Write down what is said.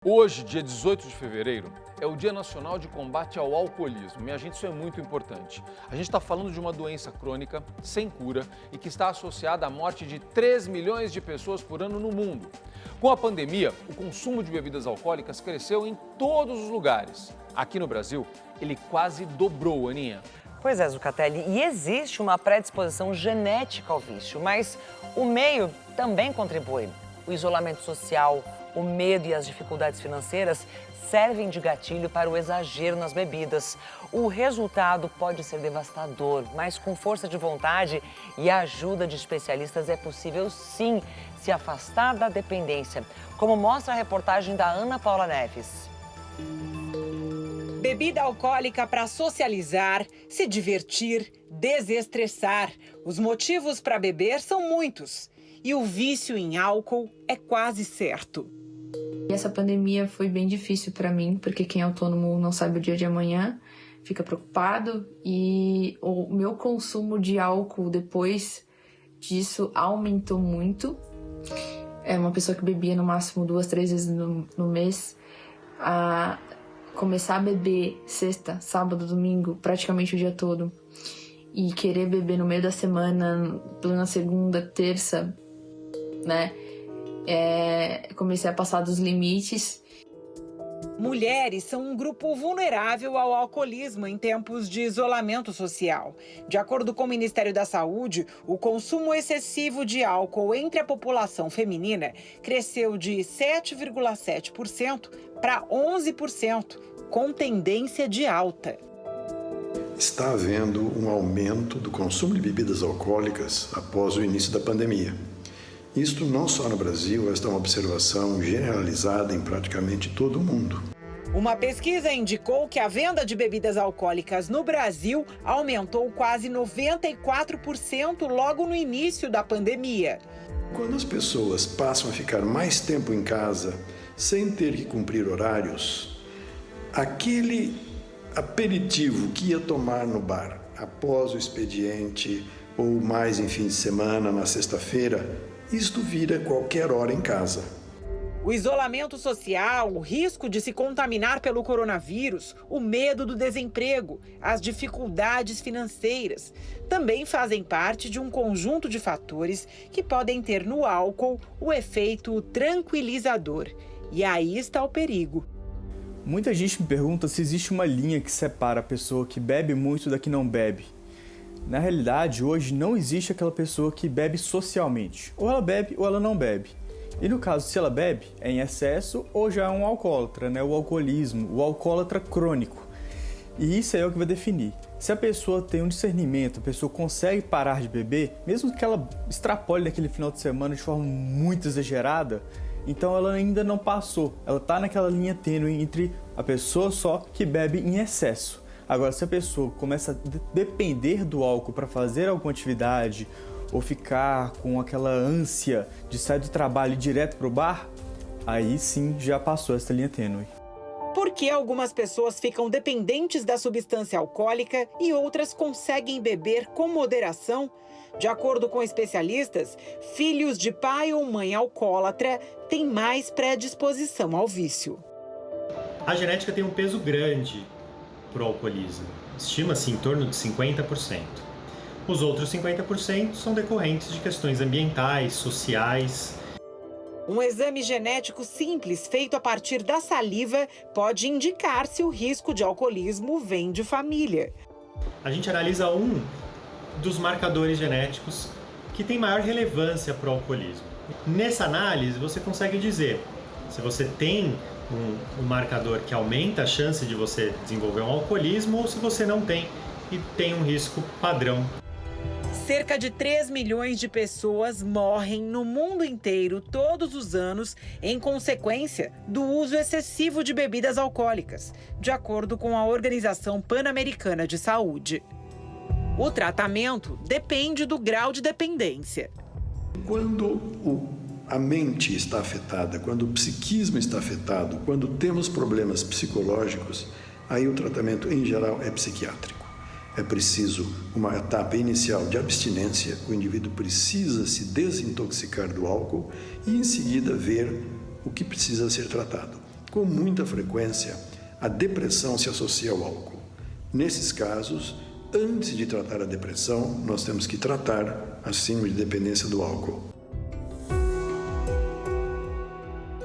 Hoje, dia 18 de fevereiro, é o Dia Nacional de Combate ao Alcoolismo. Minha gente, isso é muito importante. A gente está falando de uma doença crônica, sem cura e que está associada à morte de 3 milhões de pessoas por ano no mundo. Com a pandemia, o consumo de bebidas alcoólicas cresceu em todos os lugares. Aqui no Brasil, ele quase dobrou, Aninha. Pois é, Zucatelli, e existe uma predisposição genética ao vício, mas o meio também contribui. O isolamento social, o medo e as dificuldades financeiras servem de gatilho para o exagero nas bebidas. O resultado pode ser devastador, mas com força de vontade e a ajuda de especialistas é possível sim se afastar da dependência, como mostra a reportagem da Ana Paula Neves. Bebida alcoólica para socializar, se divertir, desestressar. Os motivos para beber são muitos e o vício em álcool é quase certo. Essa pandemia foi bem difícil para mim, porque quem é autônomo não sabe o dia de amanhã, fica preocupado, e o meu consumo de álcool depois disso aumentou muito. É uma pessoa que bebia no máximo 2, 3 vezes no mês, a começar a beber sexta, sábado, domingo, praticamente o dia todo, e querer beber no meio da semana, plena segunda, terça, né? Comecei a passar dos limites. Mulheres são um grupo vulnerável ao alcoolismo em tempos de isolamento social. De acordo com o Ministério da Saúde, o consumo excessivo de álcool entre a população feminina cresceu de 7,7% para 11%, com tendência de alta. Está havendo um aumento do consumo de bebidas alcoólicas após o início da pandemia. Isto não só no Brasil, esta é uma observação generalizada em praticamente todo o mundo. Uma pesquisa indicou que a venda de bebidas alcoólicas no Brasil aumentou quase 94% logo no início da pandemia. Quando as pessoas passam a ficar mais tempo em casa, sem ter que cumprir horários, aquele aperitivo que ia tomar no bar após o expediente ou mais em fim de semana, na sexta-feira, isto vira qualquer hora em casa. O isolamento social, o risco de se contaminar pelo coronavírus, o medo do desemprego, as dificuldades financeiras também fazem parte de um conjunto de fatores que podem ter no álcool o efeito tranquilizador. E aí está o perigo. Muita gente me pergunta se existe uma linha que separa a pessoa que bebe muito da que não bebe. Na realidade, hoje não existe aquela pessoa que bebe socialmente. Ou ela bebe ou ela não bebe. E no caso, se ela bebe, é em excesso ou já é um alcoólatra, né? O alcoolismo, o alcoólatra crônico. E isso aí é o que vai definir. Se a pessoa tem um discernimento, a pessoa consegue parar de beber, mesmo que ela extrapole naquele final de semana de forma muito exagerada, então ela ainda não passou. Ela está naquela linha tênue entre a pessoa só que bebe em excesso. Agora, se a pessoa começa a depender do álcool para fazer alguma atividade ou ficar com aquela ânsia de sair do trabalho e ir direto para o bar, aí sim já passou essa linha tênue. Por que algumas pessoas ficam dependentes da substância alcoólica e outras conseguem beber com moderação? De acordo com especialistas, filhos de pai ou mãe alcoólatra têm mais predisposição ao vício. A genética tem um peso grande para o alcoolismo. Estima-se em torno de 50%. Os outros 50% são decorrentes de questões ambientais, sociais. Um exame genético simples feito a partir da saliva pode indicar se o risco de alcoolismo vem de família. A gente analisa um dos marcadores genéticos que tem maior relevância para o alcoolismo. Nessa análise, você consegue dizer se você tem um marcador que aumenta a chance de você desenvolver um alcoolismo ou se você não tem e tem um risco padrão. Cerca de 3 milhões de pessoas morrem no mundo inteiro todos os anos em consequência do uso excessivo de bebidas alcoólicas, de acordo com a Organização Pan-Americana de Saúde. O tratamento depende do grau de dependência. Quando a mente está afetada, quando o psiquismo está afetado, quando temos problemas psicológicos, aí o tratamento em geral é psiquiátrico. É preciso uma etapa inicial de abstinência, o indivíduo precisa se desintoxicar do álcool e em seguida ver o que precisa ser tratado. Com muita frequência, a depressão se associa ao álcool. Nesses casos, antes de tratar a depressão, nós temos que tratar a síndrome de dependência do álcool.